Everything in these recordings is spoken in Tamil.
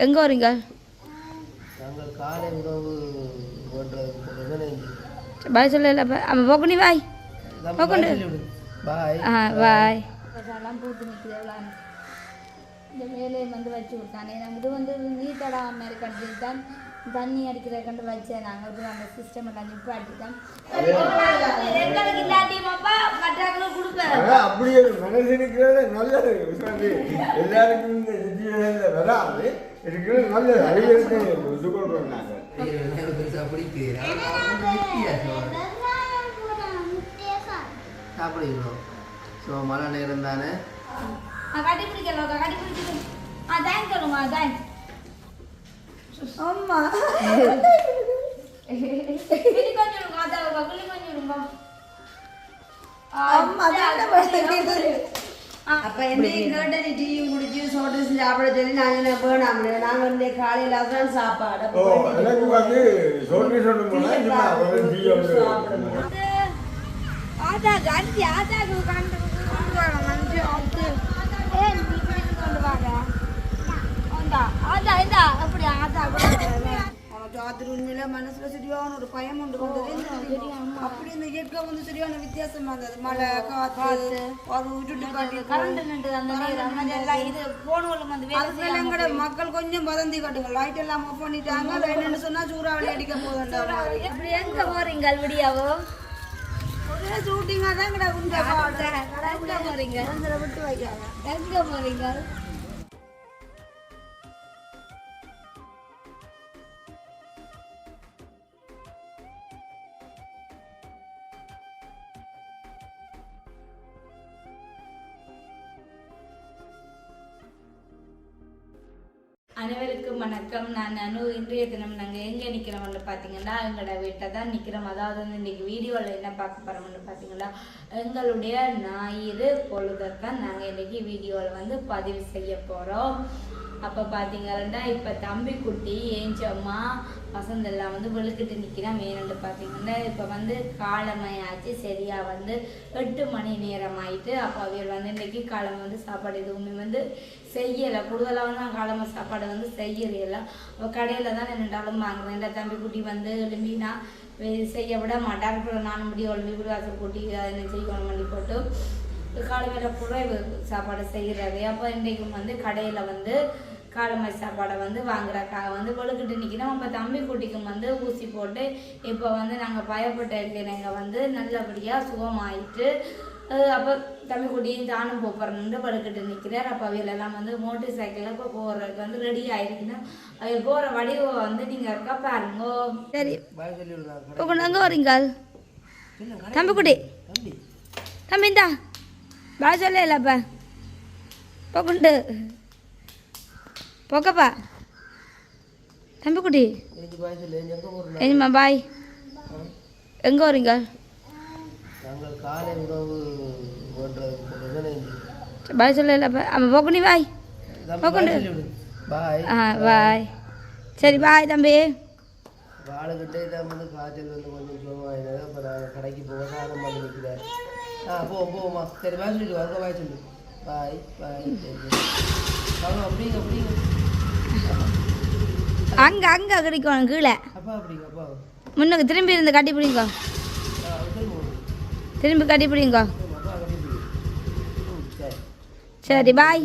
எங்கே வரீங்க? நாங்கள் காலை உணவு பாய் சொல்லல அவன் போக்குனி பாய் போக்குண்டு பாய் பாய் எல்லாம் பூத்து நிற்கிறேன். இந்த வேலையை வந்து வச்சு விட்டானே இது வந்து நீர் தடாமல் மாதிரி கட்டி தான் தண்ணி அடிக்கிற கண்டு வச்சேன். நாங்கள் அந்த சிஸ்டம் எல்லாம் நிப்பாட்டி தான் எங்களுக்கு இல்லாட்டியமாப்பா கட்டாக்களும் கொடுப்பேன். அப்படியே மனசு நிற்கிறது நல்லது. எல்லாருக்கும் இந்த சிச்சுவேஷன்ல வராது இருக்கிறது நல்லது. அறிவியலுக்கு இது கொடுக்குறோம் நாங்கள். சாப்பிடுகிறோம். ஸோ மழை நேரம் தானே கட்டி பிடிக்கலாம் கட்டி பிடிச்சிடும். தேங்க் சொல்லுமா தேங்க் அம்மா அப்ப என்ன கேட்டது டீயும் குடிச்சு சோட்டு சாப்பிட சொல்லி நாங்க போனாம். நாங்க வந்து காலையில தான் சாப்பாடு எனக்கு வந்து சோட்டு சொட்டு உண்மையில மனசுல சரியான ஒரு பயம் உண்டு அப்படி இந்த இயற்கை வந்து சரியான வித்தியாசமா இருந்தது. மழை காத்து மக்கள் கொஞ்சம் பதந்தி காட்டுங்க. லைட் எல்லாம் ஆஃப் பண்ணிட்டாங்க. என்னன்னு சொன்னா சூறாவளி அடிக்க போதும். எங்க போறீங்க விடியாவோ? ஒரே ஷூட்டிங்கா தான் எங்க போறீங்க? விட்டு வைக்காங்க. எங்க போறீங்க? அனைவருக்கும் வணக்கம். நான் அனு. இன்றைய தினம் நாங்கள் எங்கே நிற்கிறோம்னு பார்த்தீங்கன்னா எங்களோட வீட்டை தான் நிற்கிறோம். அதாவது வந்து இன்றைக்கி வீடியோவில் என்ன பார்க்க போகிறோம்னு பார்த்தீங்கன்னா எங்களுடைய ஞாயிறு பொழுதுதான் நாங்கள் இன்றைக்கி வீடியோவில் வந்து பதிவு செய்ய போகிறோம். அப்போ பார்த்தீங்கன்னா இப்போ தம்பி குட்டி ஏஞ்சம்மா வசந்தெல்லாம் வந்து வெளுக்கிட்டு நிற்கிறான். ஏன்னு பார்த்தீங்கன்னா இப்போ வந்து காலமையாச்சு சரியாக வந்து 8 மணி நேரம் ஆயிட்டு. அப்போ அவையில் வந்து இன்றைக்கி காலமை வந்து சாப்பாடு எதுவுமே வந்து செய்யலை. கூடுதலாக தான் காலமை சாப்பாடு வந்து செய்யறதில்லை. அப்போ கடையில் தான் நின்றாலும் வாங்குவேன். இந்த தம்பி குட்டி வந்து எழும்பினா செய்ய விட மாட்டார். அப்புறம் நானும் முடியும் எழும்பி கூட வாசல் கூட்டி என்ன செய்யணும் பண்ணி போட்டு காலமையில் குறைவு சாப்பாடு செய்கிறது. அப்போ இன்றைக்கும் வந்து கடையில் வந்து காலமை சாப்பாடை வந்து வாங்குறக்காக வந்து வெளுக்கிட்டு நிற்கணும். அப்போ தம்பி குட்டிக்கும் வந்து ஊசி போட்டு இப்போ வந்து நாங்கள் பயப்பட்ட இருக்கிறவங்க வந்து நல்லபடியாக சுகமாயிட்டு அப்போ தம்பி குட்டியும் தானும் போகிறோன்னு வெளுக்கிட்டு நிற்கிறார். அப்போ அவையிலெல்லாம் வந்து மோட்டர் சைக்கிளில் இப்போ போகிறதுக்கு வந்து ரெடி ஆகிருக்கணும். அவை போகிற வடிவை வந்து நீங்கள் இருக்கா பாருங்கோ. சரி இப்போ அங்கே வரீங்க தம்பி குட்டி தம்பி இந்தா பாய் சொல்ல இல்லைப்பா போக்குண்டு போக்கப்பா தம்பி குட்டி ஏமா பாய் எங்கே வரீங்க? காலை உணவு பாய் சொல்ல இல்லைப்பா அவன் போக்குனி பாய் போக்குண்டு பாய் பாய் சரி பாய் தம்பி. வாழைக்கிட்டே தான் வந்து காய்ச்சல் வந்து கொஞ்சம் சுகமாயினது. அப்போ நாங்கள் கடைக்கு போக சாதம் பண்ணி நிற்கிறார். போமா சரி பாய் சொல்லிட்டு வாங்க பாய் சொல்லு பாய் பாய் அவங்க அப்படிங்க அப்படிங்க அங்கே அங்கே கிடைக்கும் கீழே அப்பா அப்படிங்க அப்பா முன்னுக்கு திரும்பி இருந்து கட்டி பிடிங்க. திரும்பி கட்டி பிடிங்க. சரி பாய்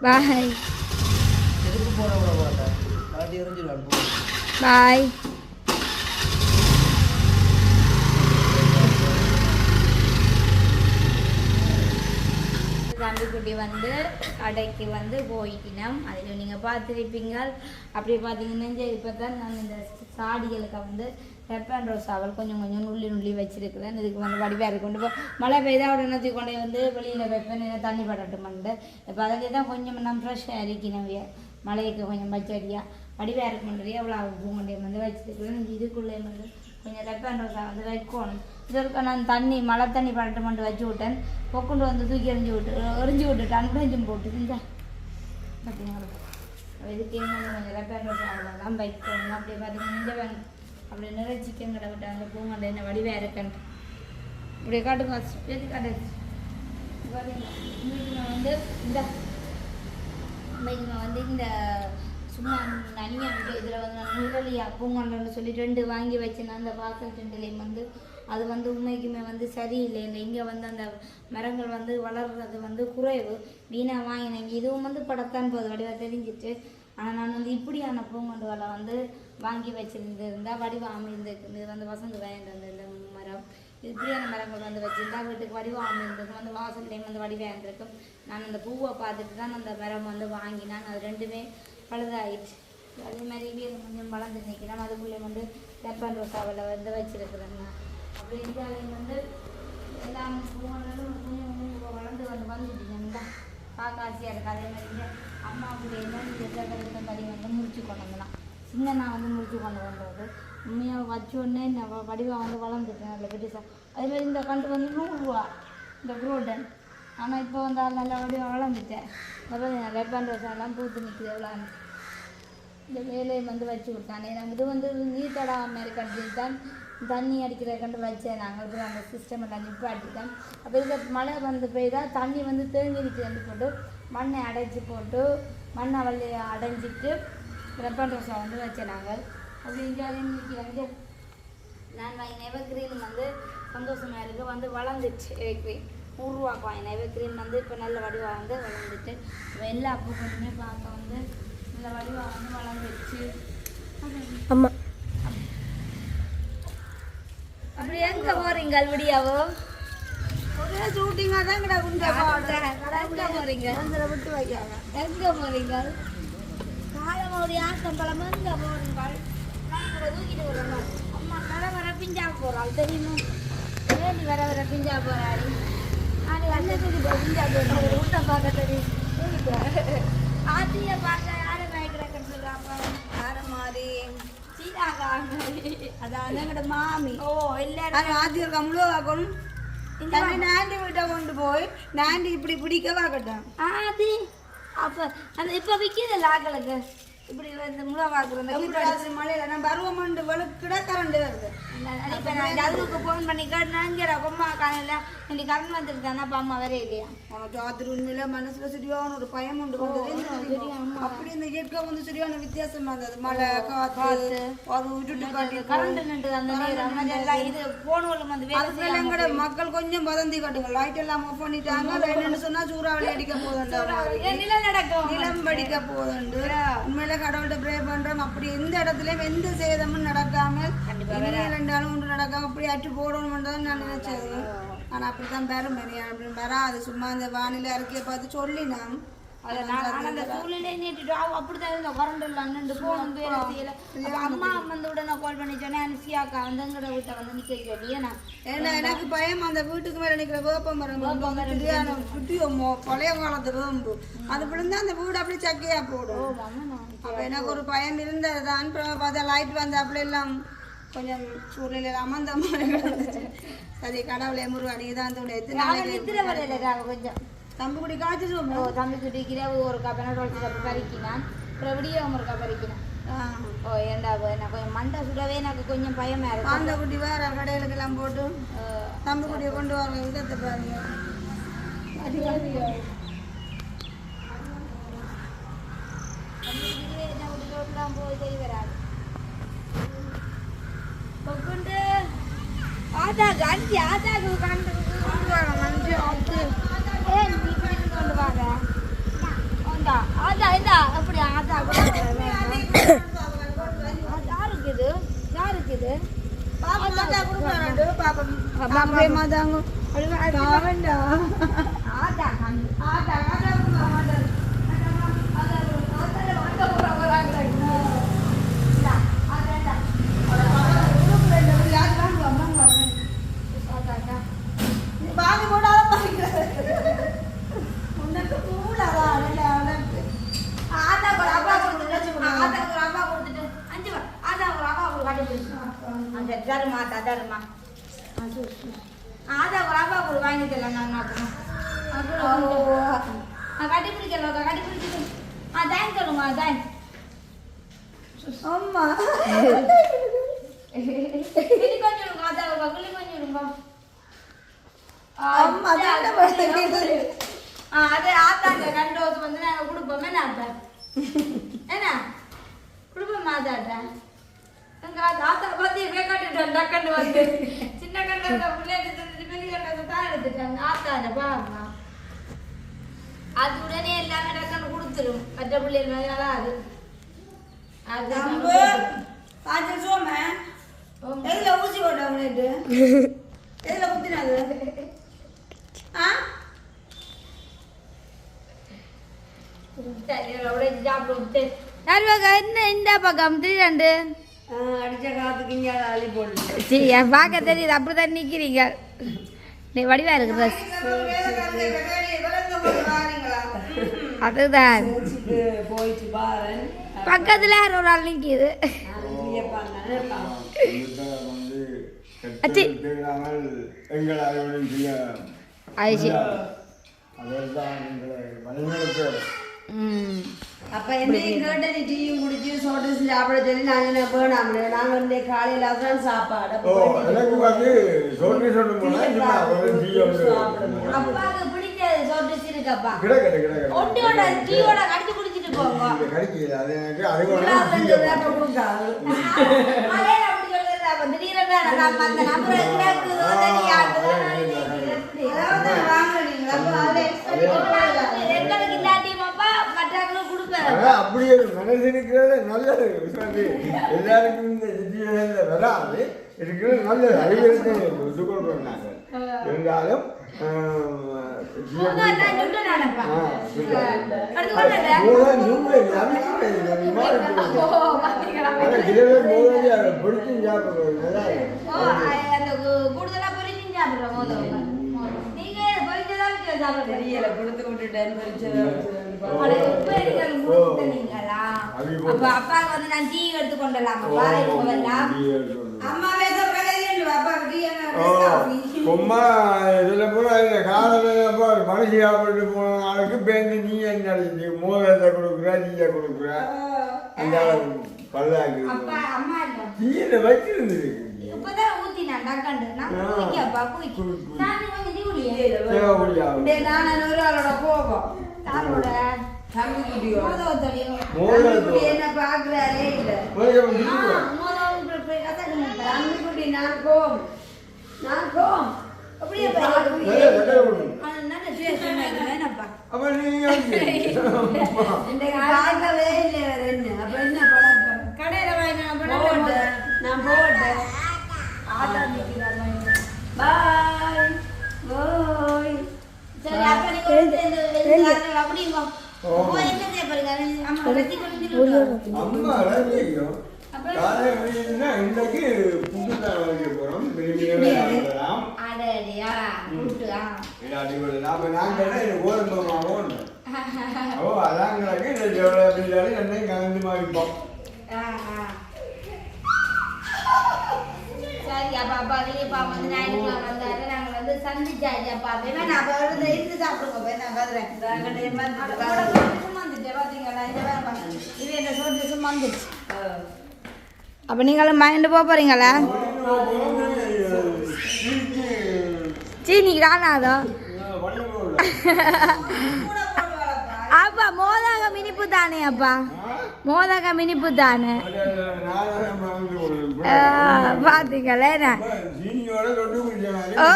பாய் எதுக்கு போட விட மாட்டேன் காட்டி எறிஞ்சிடுவான் பாய். தம்பி குட்டி வந்து கடைக்கு வந்து போயிட்டினோம். அதில் நீங்கள் பார்த்துருப்பீங்க. அப்படி பார்த்தீங்கன்னா இப்போ தான் நான் இந்த சாடிகளுக்கு வந்து பெப்பர் ரோஸ் அவள் கொஞ்சம் கொஞ்சம் நுள்ளி வச்சிருக்கிறேன். இதுக்கு வந்து வடிவாக கொண்டு இப்போ மழை பெய்தா உடனே கொண்டு வந்து வெளியில் வைப்பேன் தண்ணி படட்டுமான்ட்டு. இப்போ அதிலே தான் கொஞ்சம் நம்ம ஃப்ரெஷ்ஷாக இருக்கணும். மழைக்கு கொஞ்சம் பச்சடியாக வடிவாக இருக்குமன்றியா அவ்வளோ பூங்கொண்டையை வந்து வச்சிருக்கிறேன். இதுக்குள்ளே வந்து கொஞ்சம் பெப்பர் ரோஸா வந்து வைக்கணும். இதற்கு நான் தண்ணி மழை தண்ணி படட்டுமான்ட்டு வச்சு விட்டேன். பொக்குண்டு வந்து தூக்கி எரிஞ்சு விட்டுட்டான் எஞ்சும் போட்டு இந்த பார்த்தீங்களா. இதுக்கு கொஞ்சம் பெப்பர் ரோஸா அவ்வளோதான் வைக்கணும். அப்படி பார்த்தீங்கன்னா இந்த வேணும் அப்படி நிறைய சிக்கன் கடை விட்டு அந்த பூங்கொண்டை என்ன வடிவாக இருக்கேன். இப்படி காட்டுங்க எது காட்டு வந்து இந்த வந்து இந்த தனியாக வந்து இதில் வந்து நான் முரளியா பூங்கொண்டன்னு சொல்லி 2 வாங்கி வச்சேன். அந்த வாசல் 2லேயும் வந்து அது வந்து உண்மைக்குமே வந்து சரியில்லை. இங்கே வந்து அந்த மரங்கள் வந்து வளர்றது வந்து குறைவு. வீணாக வாங்கினேங்க. இதுவும் வந்து படத்தான் போது வடிவாக தெரிஞ்சிட்டு. ஆனால் நான் வந்து இப்படியான பூங்கொண்டுகளை வந்து வாங்கி வச்சுருந்துருந்தால் வடிவம் அமைந்திருக்கு. இது வந்து வசந்து வாங்கிட்டு இந்த மரம் இப்படியான மரங்கள் வந்து வச்சுருந்தா வீட்டுக்கு வடிவம் அமைந்திருக்கும். வந்து வாசல்லையும் வந்து வடிவாக இருந்திருக்கும். நான் அந்த பூவை பார்த்துட்டு தான் அந்த மரம் வந்து வாங்கினேன். அது 2மே பழுதாயிடுச்சு. அதே மாதிரி வீடு கொஞ்சம் வளர்ந்து நிற்கிறேன். அதுக்குள்ளே வந்து லெப்பன் ரோசாவில் வந்து வச்சுருக்குறேங்க. அப்படி இருந்தாலையும் வந்து எல்லாம் பூங்களும் கொஞ்சம் கொஞ்சம் வளர்ந்து வந்துட்டீங்கன்னா பார்க்க ஆசையாக இருக்குது. அதே மாதிரி அம்மாவுடைய எந்த படி வந்து முடிச்சு கொண்டு வந்தலாம். சின்ன நான் வந்து முடிச்சு கொண்டு வந்தது உண்மையாக வச்சோடனே நான் வடிவாக வந்து வளர்ந்துட்டேன். நல்ல பெருசாக அதே மாதிரி இந்த கண்டு வந்து 100 ரூபா இந்த குரோடன். ஆனால் இப்போ வந்து நல்ல வடிவாக வளர்ந்துட்டேன். அப்புறம் லெப்பன் ரோஸெல்லாம் பூத்து நிற்குது. எவ்வளோ இந்த வேலையை வந்து வச்சு விட்டானே. நம்ம இது வந்து நீர் தடாமல் மாதிரி கட்டி தான் தண்ணி அடிக்கிற கண்டு வச்சேன். நாங்கள் இப்போ அந்த சிஸ்டம் எல்லாம் நிப்பாட்டிட்டோம். அப்போ இந்த மழை வந்து பெய்தால் தண்ணி வந்து தேங்கிடுச்சு வந்து போட்டு மண்ணை அடைச்சி போட்டு மண்ணை வள்ளி அடைஞ்சிட்டு லெப்பன் ரோஸை வந்து வச்சேன். நாங்கள் அப்படி இங்கே நான் வாங்கின எவர்கிரீன் வந்து சந்தோஷமாக இருக்குது. வந்து வளர்ந்துச்சு. எவர்கிரீன் 100 ரூபாய்க்கு வாங்கின எவர்கிரீன் வந்து இப்போ நல்ல வடிவாக வந்து வளர்ந்துட்டு எல்லா பூக்களுமே பார்க்க வந்து நல்ல வடிவாக வந்து வளர்ந்துச்சு. ஆமாம். அப்படி எங்கே போகிறீங்க விடியாவோ? ஒரே ஷூட்டிங்காக தான் எங்கே போகிறீங்க? விட்டு வைக்காங்க. எங்கே போகிறீங்க? காலம் ஒரு ஆசம்பளம் எங்கே போகிறீங்க? நான் கூட தூக்கிட்டு வருங்க. அம்மா வர பிஞ்சா போகிறாள் தெரியுமா? ஏன் வர பிஞ்சா போகிறாள்? அது வந்து பிஞ்சா போகிறாள். விட்ட பார்க்க தெரியும். ஆத்தியை பார்க்க யாரை வாய்க்கிறேன்னு சொல்கிறாங்க. யார மாதிரி சீதாக்கா அதான் எங்கட மாமி. ஓ எல்லாரும் ஆத்தியம் கம்முளோ ஆக்கணும். தண்ணி நாண்டி விட்ட கொண்டு போய் நாண்டி இப்படி பிடிக்க வாக்கட்டும். அது அப்போ அந்த இப்போ விற்கிது ஆக்களுக்கு இப்படி இந்த முளை வாக்குறது மழையில நான் பருவமண்டு வெளுக்கிட கரண்ட் வருது. இப்போ நான் ஜல்லுக்கு ஃபோன் பண்ணி கேட்டுனாங்கிற அம்மா காலையில் இன்னைக்கு கரண்ட் வந்துருக்காங்க. அப்போ அம்மா வரே இல்லையா? உனக்கு ராத்திரி உண்மையில மனசுல சரியான ஒரு பயம் உண்டு வந்தது. அப்படி இந்த இயற்கை வந்து சரியான வித்தியாசமா இருந்தது. மழை காத்து ஒரு விட்டுட்டு காட்டி கரண்ட் நின்று அந்த நேரம் எல்லாம் இது ஃபோனுகளும் வந்து வேலை எங்கட மக்கள் கொஞ்சம் வதந்தி காட்டுங்க. லைட் எல்லாம் ஆஃப் பண்ணிட்டாங்க. என்னன்னு சொன்னா சூறாவளி அடிக்க போதுண்டு, நிலம் நடக்கும், நிலம் அடிக்க போதுண்டு. உண்மையில கடவுள்கிட்ட ப்ரே பண்றோம். அப்படி எந்த இடத்துலயும் எந்த சேதமும் நடக்காமல் ரெண்டாலும் ஒன்று நடக்காம அப்படி அட்டு போடணும்னு தான் நான் நினைச்சது. ஆனா அப்படித்தான் பெரும் அப்படி வராது. சும்மா அந்த வானிலை அறிக்கையை பார்த்து சொல்லினான். அந்த சூழ்நிலை நேற்று அப்படித்தான் இருந்தோம். கரண்ட் எல்லாம் நின்று போகணும் வேலை செய்யல. அம்மா வந்து உடனே கால் பண்ணி சொன்னேன் அனுசியாக்கா வந்து எங்கட வீட்டை வந்து நிக்க சொல்லி. ஏன்னா எனக்கு பயம் அந்த வீட்டுக்கு மேல நிக்கிற வேப்ப மரம் சுட்டியோமோ பழைய காலத்து வேம்பு அது விழுந்தா அந்த வீடு அப்படி சக்கையா போடும். அப்ப எனக்கு ஒரு பயம் இருந்ததுதான். பார்த்தா லைட் வந்து அப்படி எல்லாம் கொஞ்சம் சூழ்நிலை அமர்ந்த மாதிரி இருந்துச்சு. சரி கடவுளை முருகன் இதான் கொஞ்சம் தம்பி குடி காய்ச்சி தம்பி குடிக்கிற ஒரு கப்பனோட பறிக்கினான். அப்புறம் விடிய ஒரு பறிக்கினான். ஓ ஏண்டா எனக்கு கொஞ்சம் மண்டை சுடவே எனக்கு கொஞ்சம் பயமா இருக்கு. அந்த குட்டி வேற கடைகளுக்கு எல்லாம் போட்டு தம்பி குட்டியை கொண்டு வர விதத்தை பாருங்க. போய் சரி வராது. ஆதாக்கு அஞ்சு ஆதாக்கு கொண்டு வாங்க மஞ்சள் ஆத்து. ஏன் நீ இப்படி கொண்டு வாங்க ஆதா ஆதா இதா அப்படி ஆதா யாருக்குது யாருக்குது வாங்கி தரலாம். கட்டி பிடிக்கல கட்டி பிடிச்சிட்டு தேங்க் சொல்லுங்க தேங்க். அம்மா கொஞ்சம் அதான் குள்ளி கொஞ்சம் அது ஆத்தாங்க 2 வருஷம் வந்து நாங்கள் கொடுப்போமே நான் என்ன ஆத்தாட்ட எங்க ஆத்தா பார்த்து கட்டுட்டோம் டக்கண்டு வந்து சின்ன கண்டு பிள்ளைட்டு பெரிய கண்டத்தை தான் எடுத்துட்டாங்க ஆத்தாட்ட பாருங்க அது உடனே எல்லாமே டக்கண்டு கொடுத்துரும் மற்ற பிள்ளைகள் மேலே அது பாத்து சோம எதுல ஊசி போட்ட உனக்கு எதுல குத்தினாது ஆ என்ன இந்த பக்கம் திரண்டு அடிச்ச காத்துக்கு இங்க அள்ளி போட்டு சரி பார்க்க தெரியுது அப்படிதான் நிக்கிறீங்க நீ வடிவா இருக்கு அதுதான் போயிட்டு பாரு பக்கத்துல யார் ஒரு ஆள் நிக்குது வந்து எங்கள் அறிவுடன் செய்ய அது சரி அதெல்லாம் எங்களை வழிநடத்த அப்ப என்னையும் கேட்ட நீ டீயும் குடிச்சு சோட்டு சாப்பிட சொல்லி நாங்க வேணாம் நாங்க வந்து காலையில தான் சாப்பாடு ஓ எனக்கு வந்து சொல்லி சொல்லும் அப்பாவுக்கு பிடிக்காது சோட்டு சிறுக்கப்பா கிடையாது ஒண்டியோட டீயோட கடிச்சு குடிச்சிட்டு போங்க கிடைக்கல அது எனக்கு அது அதே அப்படி சொல்லுறது அப்ப திடீரென நம்ம அந்த நம்பர் எங்கேயாக்குதோ தெரியாது எங்களுக்கு இல்லாட்டியமாப்பா மற்றவங்களுக்கு கொடுப்பேன் அப்படியே மனசு இருக்கிறது நல்லது எல்லாருக்கும் இந்த சிச்சுவேஷன்ல வராது இருக்கிறது நல்லது அறிவியலுக்கு ஒத்துக்கொள்றோம் நாங்கள் இருந்தாலும் கூடுதலா பொறிச்சு சாப்பிடுறோம் தெரியல கொடுத்து விட்டுட்டேன் அப்பாவுக்கு வந்து நான் டீ எடுத்து கொண்டலாம் அம்மாவே சும்மா இதுல பூரா இந்த காலத்துல மனுஷி சாப்பிட்டு போன ஆளுக்கு பேருந்து நீ என்ன மோதத்தை கொடுக்குற நீய கொடுக்குற அந்த பல்லாக்கு டீயில வச்சிருந்தது இப்பதான் ஊத்தினான் டக்காண்டு நான் குடிக்கப்பா குடிக்க நான் கொஞ்சம் டீ போகும் யாரோட தம்பி குட்டியோ என்ன பாக்குறாரே இல்ல தம்பி குட்டி நான் கோம் அப்படியே பார்க்கவே இல்லை என்ன அப்ப என்ன பழக்கம் கடையில நான் போட்டேன் பாய் பாய் சரி அப்ப நீங்க அப்படிங்க என்ன செய்யப்படுங்க அம்மா வெட்டி கொண்டு அம்மா ரஞ்சிக்கும் காலையில இன்னைக்கு புதுசாக வாங்கி போறோம் விரும்பினலாம் அடடியா கூட்டுதா அப்ப நாங்கள் கோதுமை மாவும் ஓ அதான் எவ்வளோ அப்படின்னாலும் என்னையும் கலந்து மாறிப்போம் சரி அப்பா நீங்கப்பா வந்து ஞாயிற்றுக்கிழமை வந்தாரு நாங்க வந்து சந்திச்சாச்சு அப்பா வேணா நான் அப்ப இருந்து சாப்பிடுங்க நான் பாத்துறேன் சும்மாந்துட்டேன் பாத்தீங்களா இது என்ன சொல்லிட்டு சும்மாந்துச்சு அப்ப நீங்களும் மைண்டு போறீங்களா சீனி காணாதோ அப்பா மோதகம் இனிப்பு தானே அப்பா மோதகம் இனிப்பு தானே பாத்தீங்களே ஓ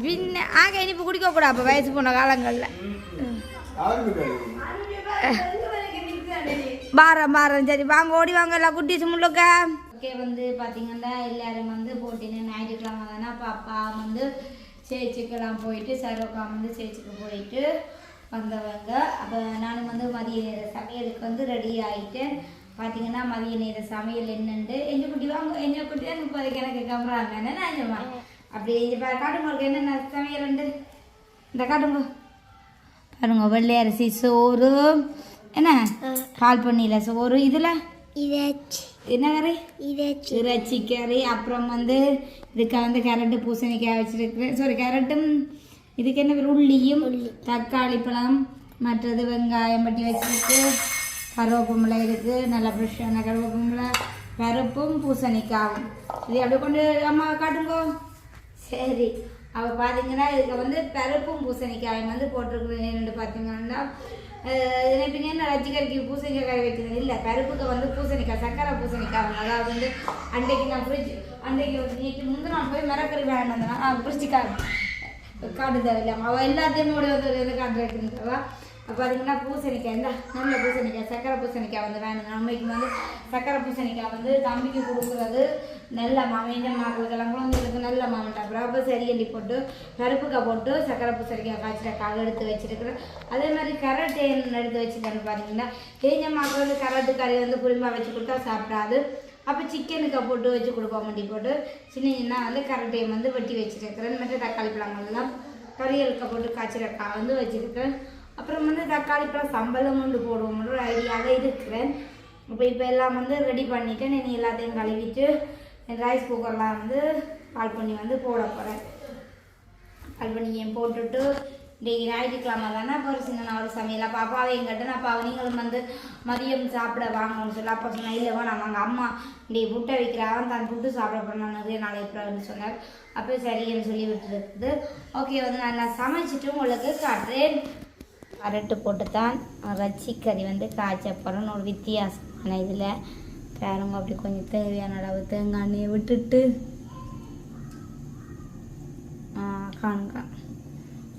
பின்ன ஆக இனிப்பு குடிக்க கூடாது அப்ப வயசு போன காலங்கள்ல பாரம் சரி வாங்க ஓடி வாங்க எல்லாம் குட்டிஸ் முள்ளுக்க ஓகே வந்து பார்த்தீங்கன்னா எல்லாரும் வந்து போட்டின்னு ஞாயிற்றுக்கிழமை தானே அப்போ அப்பா வந்து சேர்ச்சுக்கெல்லாம் போயிட்டு சரோக்கா வந்து சேர்ச்சுக்கு போயிட்டு வந்தவங்க அப்போ நானும் வந்து மதிய நேர சமையலுக்கு வந்து ரெடி ஆகிட்டேன் பார்த்தீங்கன்னா மதிய நேர சமையல் என்னண்டு எங்கள் குட்டி வாங்க எங்கள் குட்டி தான் இப்போதைக்கு எனக்கு கம்புறாங்க என்னம்மா அப்படி இந்த காட்டுங்களுக்கு என்னென்ன சமையல் உண்டு இந்த காட்டுங்க பாருங்க வெள்ளை அரிசி சோறு என்ன பால் பண்ணியில சோறு இதில் என்ன கறி இறைச்சி கறி அப்புறம் வந்து இதுக்கு வந்து கேரட்டு பூசணிக்காய் வச்சுருக்கிறேன் சாரி கேரட்டும் இதுக்கு என்ன உள்ளியும் தக்காளி பழம் மற்றது வெங்காயம் பட்டி வச்சுருக்கு கருவேப்பமில்லை இருக்குது நல்லா ஃப்ரெஷ்ஷான கருவேப்பமில்லை பருப்பும் பூசணிக்காயும் இது அப்படியே கொண்டு அம்மா காட்டுங்கோ சரி அப்போ பார்த்தீங்கன்னா இதுக்கு வந்து பருப்பும் பூசணிக்காயும் வந்து போட்டிருக்குது ரெண்டு பார்த்தீங்கன்னா நினைப்பீங்க என்ன ரஜிகரிக்கு பூசணிக்காய் கறி வைக்கிறது இல்லை, பருப்புக்கு வந்து பூசணிக்காய் சக்கரை பூசணிக்காய். அதாவது வந்து அன்றைக்கு நான் அன்றைக்கு நேற்று முந்தின போய் மரக்கறி வேண்டாம் ஃப்ரிட்ஜுக்காக காட்டு தேவையில்லாம அவள் எல்லாத்தையுமே வந்து காட்டு வைக்கிறவா. அப்போ அதுக்குன்னா பூசணிக்காய் இந்த நல்ல பூசணிக்காய் சக்கரை பூசணிக்காய் வந்து வேணுங்க. நம்மளுக்கு வந்து சக்கரை பூசணிக்காய் வந்து தம்பிக்கு கொடுக்குறது நல்ல மாமன் மக்களுக்கெல்லாம் குழந்தைகளுக்கு நல்ல மாமன்ட்டா. அப்புறம் அப்போ சரி அள்ளி போட்டு பருப்புக்காய் போட்டு சக்கரை பூசணிக்காய் காய்ச்சிக்காய் எடுத்து வச்சுருக்குறேன். அதே மாதிரி கரட் எடுத்து வச்சுட்டேன்னு பார்த்தீங்கன்னா தேஞ்சம்மாவுக்கு வந்து கரட்டு கறி வந்து புரிமா வச்சு கொடுத்தா சாப்பிடாது. அப்போ சிக்கனுக்கு போட்டு வச்சு கொடுப்போம். மண்டி போட்டு சின்ன சின்ன வந்து கரட்டையும் வந்து வெட்டி வச்சுருக்கிறேன். மற்ற தக்காளி பழங்கள்லாம் கறிகளுக்கு போட்டு காய்ச்சிரக்காய் வந்து வச்சுருக்கிறேன். அப்புறம் வந்து தக்காளி பழம் சம்பளம் கொண்டு போடுவோம்னு ஒரு ஐடியாவில் இருக்கிறேன். இப்போ எல்லாம் வந்து ரெடி பண்ணிவிட்டு நீ எல்லாத்தையும் கழுவிட்டு ரைஸ் குக்கர்லாம் வந்து கால் பண்ணி வந்து போட போகிறேன். கால் பண்ணி போட்டுட்டு இன்றைக்கி ஞாயிற்றுக்கிழமை தானே ஒரு சின்ன ஒரு சமையல். அப்போ அப்பாவையும் கட்டுன்னு அப்போ நீங்களும் வந்து மதியம் சாப்பிட வாங்கணும்னு சொல்லி அப்போ சொன்னேன். இல்லைவா நாங்கள் அம்மா இன்றைக்கி புட்டை வைக்கிறான் தான் புட்டு சாப்பிட போகிறேன் நிறைய நாளைக்கு சொன்னார். அப்போ சரின்னு சொல்லி விட்டுருக்குது. ஓகே வந்து நான் சமைச்சிட்டு உங்களுக்கு காட்டுறேன். கரட்டு போட்டு தான் ரச்சிக்கறி வந்து காய்ச்ச போகிறோன்னு ஒரு வித்தியாசமான இதில் பாருங்க. அப்படி கொஞ்சம் தேவையான அளவு தேங்காய் எண்ணெயை விட்டுட்டு காணுங்க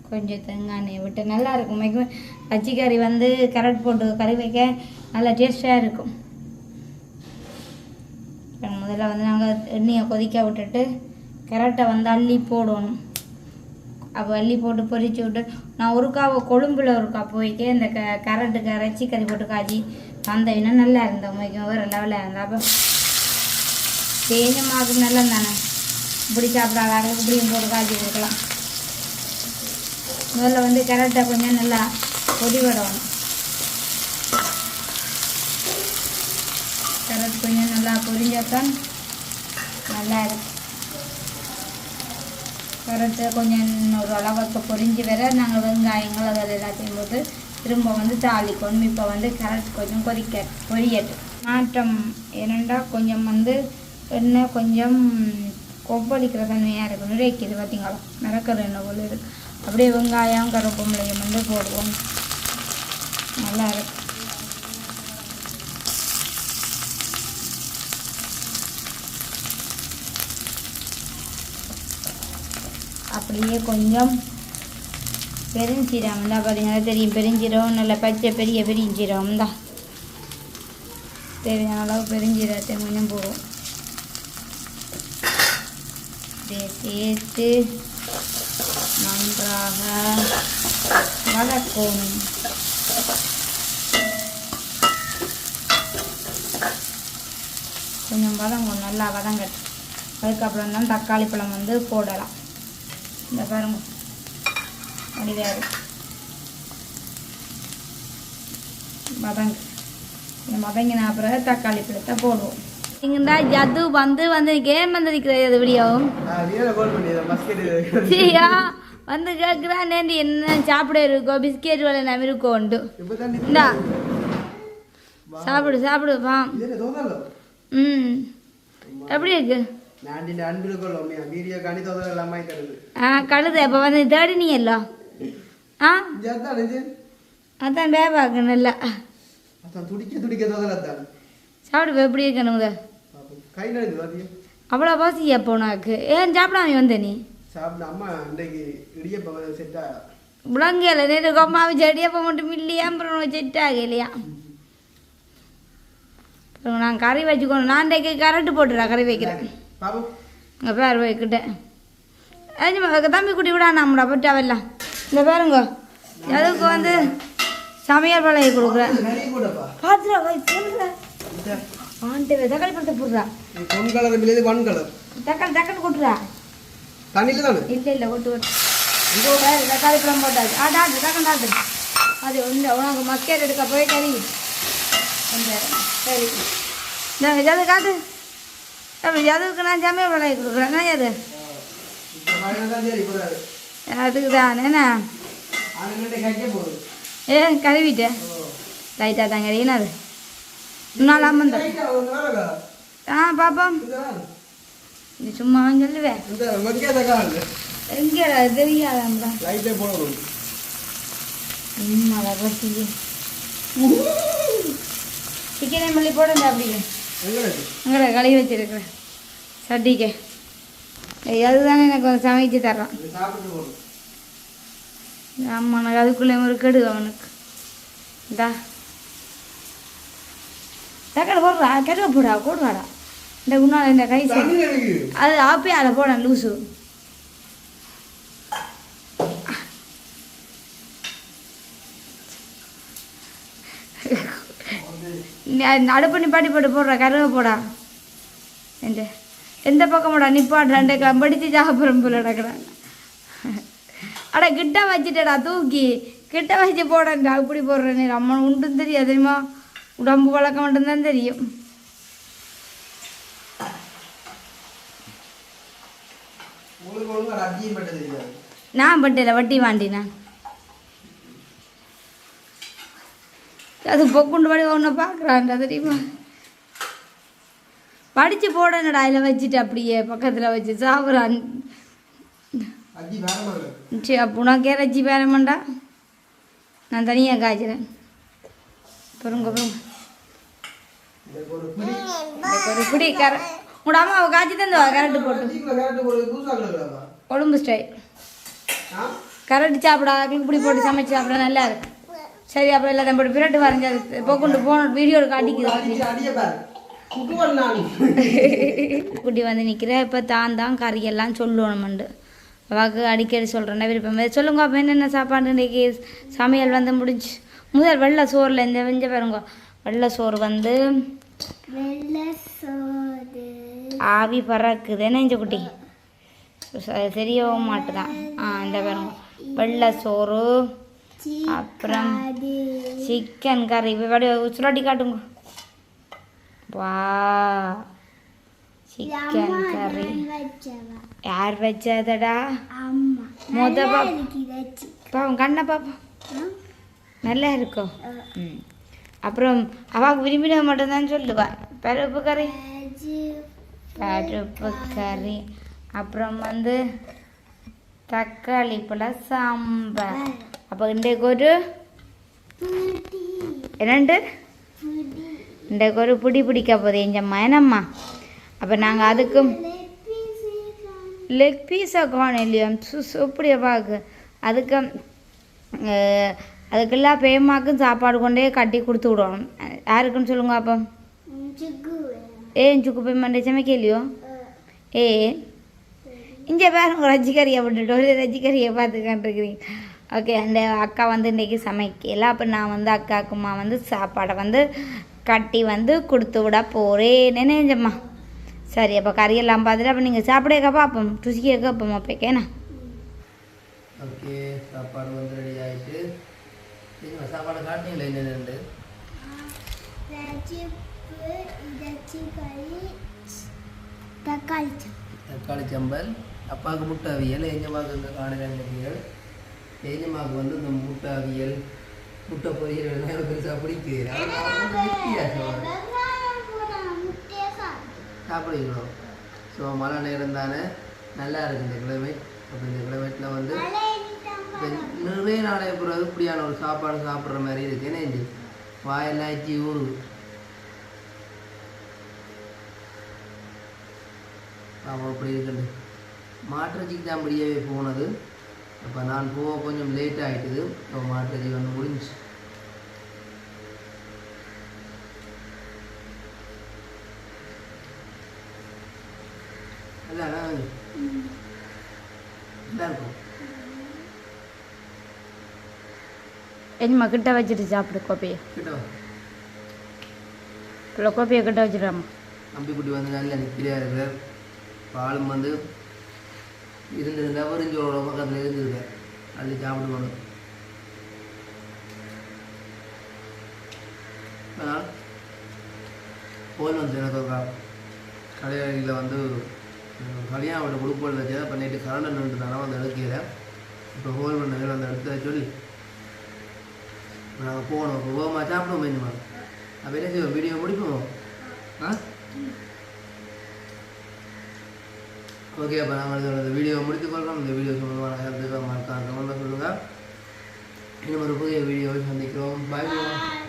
கொஞ்சம் தேங்காய் எண்ணெயை விட்டு நல்லா இருக்கும். மிகவும் ரச்சிக்கறி வந்து கரட் போட்டு கறி வைக்க நல்லா டேஸ்டாக இருக்கும். முதல்ல வந்து நாங்கள் எண்ணெயை கொதிக்க விட்டுட்டு கரட்டை வந்து அள்ளி போடணும். அப்போ அள்ளி போட்டு பொரிச்சு விட்டு நான் ஒருக்காவை கொழும்புல ஒருக்கா போயிட்டு இந்த கரட்டுக்கு ரச்சிக்கறி போட்டு காய்ச்சி வந்தேன்னா நல்லா இருந்தேன். வைக்கும் வேறு லெவலில் இருந்தேன். அப்போ தேஞ்சமாக்கு நல்லா தானே இப்படி சாப்பிடாத அளவுக்கு இப்படியும் போட்டு காய்ச்சி கொடுக்கலாம். முதல்ல வந்து கரட்டை கொஞ்சம் நல்லா பொடி விடணும். கரட் கொஞ்சம் நல்லா பொரிஞ்சாத்தான் நல்லா இருக்கும். கரட்டு கொஞ்சம் ஒரு அளவுக்கு பொரிஞ்சு வர நாங்கள் வெங்காயங்கள் அதில் எல்லாத்தையும் போட்டு திரும்ப வந்து தாளிக்கணும். இப்போ வந்து கரட் கொஞ்சம் பொரியட்டும். மாற்றம் என்னென்னா கொஞ்சம் வந்து எண்ணெய் கொஞ்சம் கொப்பளிக்கிற தன்மையாக இருக்கும். நிறைக்குது பார்த்தீங்களா மிளகர் எண்ணெய் போல் இருக்குது. அப்படியே வெங்காயம் கருவேப்பிலையும் வந்து போடுவோம். நல்லா இருக்கும். அப்படியே கொஞ்சம் பெருஞ்சீரகம் தான் பார்த்தீங்கன்னா தெரியும். பெருஞ்சீரகம் நல்ல பச்சை பெரிய பெருஞ்சீரகம் தான் தேவையான அளவு பெருஞ்சீரகத்தை கொஞ்சம் போடுவோம். இதை சேர்த்து நன்றாக வதக்கணும். கொஞ்சம் வதங்கும், நல்லா வதங்கட்டும். அதுக்கப்புறம் தான் தக்காளி பழம் வந்து போடலாம். இந்த பாருங்க முடிவாரு வதங்கின பிறகு தக்காளி பழத்தை போடுவோம். இங்கடா ஜது வந்து கேம் வந்திருக்கிறது வீடியோவும் சரியா வந்து கேட்குறான். என்ன சாப்பிட இருக்கோ பிஸ்கெட் வேலை நம்ம இருக்கோண்டு இந்தா சாப்பிடு வா. எப்படி இருக்கு கழுது அப்போ வந்து தேடினீங்கல்ல அதான் பேபாக்கு நல்லா சாப்பிடு எப்படி இருக்கணும் அவ்வளோ பசியா போனாக்கு ஏன் சாப்பிடாம வந்த நீ முழங்கல நேற்று கொம்மாவை செடியப்போ மட்டும் இல்லையா அப்புறம் செட் ஆகலையா. நான் கறி வச்சுக்கணும். நான் இன்றைக்கு கரண்ட் போட்டுறா கறி வைக்கிறேன். பேர் வைக்கிட்டேன் தம்பி குட்டி விடா நம்மளா போட்டு அவெல்லாம் இந்த பேருங்க அதுக்கு வந்து சமையல் பழகி கொடுக்குறேன். தக்காளி பழத்தை போடுறா தக்காளி கொட்டுறா இல்லை கொட்டு தக்காளி பழம் போட்டாச்சு. டாக்டர் டக்குன்னு டாக்டர் அது ஒன்று உனக்கு மக்கேட் எடுக்க போய் கறி சரி எதாவது காட்டு எதுக்கு நான் சமையல் பழகி கொடுக்குறேன். எது அதுக்கு தான் என்ன கழுவிட்டேன் லைட்டாக தாங்க என்னது முன்னால் அம்மந்த பாப்போம் நீ சும்மா சொல்லுவேன் எங்கே தெரியாதா பசி சிக்கனை மல்லி போடுங்க அப்படிங்க எங்களுக்கு உங்களை கழுவி வச்சிருக்கிறேன் சட்டிக்கு அதுதானே எனக்கு கொஞ்சம் சமைச்சு தர்றான் இது சாப்பிட்டு போடும். ஆமாம் எனக்கு அதுக்குள்ளே ஒரு கெடு அவனுக்கு இந்தா தக்காளி போடுறா கருவை போடா போடுவாடா இந்த உன்னால இந்த கை சரி தண்ணி எனக்கு அது ஆப்பியால போட லூசு அடுப்பு நிப்பாட்டி போட்டு போடுற கருவை போடா எந்த பக்கமாடா நிப்பாடுறான்டே படிச்சு சாப்பிட்றோம் போல நடக்கிறாங்க அட கிட்ட வச்சுட்டடா தூக்கி கிட்ட வச்சு போடா அப்படி போடுறேன் அம்மன் உண்டும் தெரியாது தெரியுமா உடம்பு பழக்கம் மட்டும்தான் தெரியும் உங்களுக்கு ஒழுங்கு ரத்தியம் பட்டது தெரியாது. நான் பட்டில வட்டி வாண்டி நான் அது பொக்குண்டு படி ஒன்று பார்க்குறான்டா தெரியுமா படித்து போடணுடா அதில் வச்சுட்டு அப்படியே பக்கத்தில் வச்சு சாப்பிட்றான் அஜி வேறமாங்க. சரி அப்போ உனக்கு இறச்சி வேறமாண்டா நான் தனியாக காய்ச்சிறேன் பொறுங்க பொறுங்க இதுக்கு ஒரு பிடி. எனக்கு ஒரு பிடி உங்களோட அம்மாவை காய்ச்சி தந்து கரண்ட்டு போட்டு அஜிக்குள்ள கேரட்டு போடுறது புதுசா கிடக்குறாங்க. கொழும்பு ஸ்டைல் ஆ? கரண்ட்டு சாப்பிடா இப்படி போட்டு சமைச்சு சாப்பிட நல்லா இருக்கு சரி அப்போ எல்லாத்தையும் போட்டு பிரட்டு வரைஞ்சி அது பொக்குண்டு போன வீடியோ காட்டிக்குது அடிச்சு அடிய பாரு. குட்டுவன் நானு. குட்டி வந்து நிற்கிற இப்போ தான் கறியெல்லாம் சொல்லணுமெண்டு அவாக்கு அடிக்கடி சொல்கிறேன்னா விருப்பம் சொல்லுங்க அப்போ என்னென்ன சாப்பாடு இன்றைக்கி சமையல் வந்து முடிஞ்சு முதல் வெள்ளை சோறில் இந்த வெஞ்ச பாருங்க வெள்ளை சோறு வந்து ஆவி பறக்குது என்ன இஞ்ச குட்டி தெரியவும் மாட்டுதான் இந்த பாருங்க வெள்ளை சோறு அப்புறம் சிக்கன் கறி சுலாட்டி காட்டுங்க வா சிக்கன் கறி யார் வச்சதடா மொத பாப்போம் கண்ணை பாப்போம் நல்லா இருக்கும் அப்புறம் அவாக்கு விரும்பின மட்டும்தான் சொல்லுவா பருப்பு கறி அப்புறம் வந்து தக்காளி பழம் சாம்பார் அப்போ இன்றைக்கு ஒரு என்னண்டு இன்றைக்கு ஒரு பிடிக்க போகுது எஞ்சம்மா என்னம்மா அப்போ நாங்கள் அதுக்கும் லெக் பீஸாக காணும் இல்லையா இப்படியே பார்க்கு அதுக்கெல்லாம் பேமாக்கும் சாப்பாடு கொண்டே கட்டி கொடுத்து விடணும் யாருக்குன்னு சொல்லுங்க அப்போ ஏன் சுக்கு பேமாண்டே சமைக்கலையோ இங்கே பாருங்க ரஜிக்கறியை விட்டுட்டு ஒரு ரஜிக்கறியை பார்த்துக்கான்ட்ருக்கிறீங்க ஓகே அந்த அக்கா வந்து இன்றைக்கி சமைக்கல அப்போ நான் வந்து அக்காக்குமா வந்து சாப்பாடை வந்து கட்டி வந்து கொடுத்து விட போகிறேன் நினைஞ்சம்மா சரி அப்போ கறியெல்லாம் பார்த்துட்டு அப்போ நீங்கள் சாப்பிடக்க பார்ப்போம் ருசிக்க கேட்போம் அப்போக்கேண்ணா ஓகே சாப்பாடு வந்து ரெடி ஆகிட்டு சாப்பாடு காட்டிங்களா என்னென்னு தக்காளி சம்பல் அப்பாவுக்கு முட்டை அவியல் எஞ்சமாவுக்கு இந்த காணல் அவியல் எஞ்சமாவுக்கு வந்து இந்த முட்டை அவியல் முட்டை பொரியல் நேரம் பெருசாக பிடிக்கிறேன் சாப்பிடுகிறோம் ஸோ மழை நேரம் தானே நல்லா இருக்குது இந்த கிளைமேட் அப்போ இந்த கிளைமேட்டில் வந்து நிறைய நாளைய பிறகு இப்படியான ஒரு சாப்பாடு சாப்பிட்ற மாதிரி இருக்குது ஏன்னா இந்த வாயெல்லாம் ஆச்சு ஊறுது ஆமாம் அப்படி இருக்குது மாட்டுறச்சிக்கு தான் அப்படியே போனது அப்போ நான் போக கொஞ்சம் லேட் ஆகிட்டுது இப்போ மாட்டுறச்சி வந்து முடிஞ்சு நல்லா இருக்கும் என்னம்மா கிட்ட வச்சுட்டு சாப்பிடு கோப்பையை கிட்ட இவ்வளோ கோப்பையை கிட்ட வச்சுடாமா அம்பிக்குட்டி வந்து நல்ல நிற்கிறியா இருக்கிற பாலும் வந்து இருந்திருந்தா வரிஞ்சோட பக்கத்தில் இருந்திருக்க அள்ளி சாப்பிடுவாங்க போன் வந்து எனக்கு ஒரு கல்யாணியில் வந்து கல்யாணம் விட்டு கொடுப்போல் வச்சதை பண்ணிட்டு கரண்ட் நின்று தானே வந்து எடுக்கல இப்போ ஹோல் பண்ண அந்த எடுத்து சொல்லி நாங்கள் போனோம் இப்போ போமா சாப்பிடுவோம் வேணுமா அப்போ என்ன செய்வோம் வீடியோ முடிப்போம் ஓகே அப்போ நாங்கள் இந்த வீடியோ முடித்துக்கொள்கிறோம் இந்த வீடியோ சம்பந்தமான கருத்துக்கள் மறக்காம கமெண்ட்டில் சொல்லுங்கள் இன்னும் ஒரு புதிய வீடியோவை சந்திக்கிறோம் பாய்.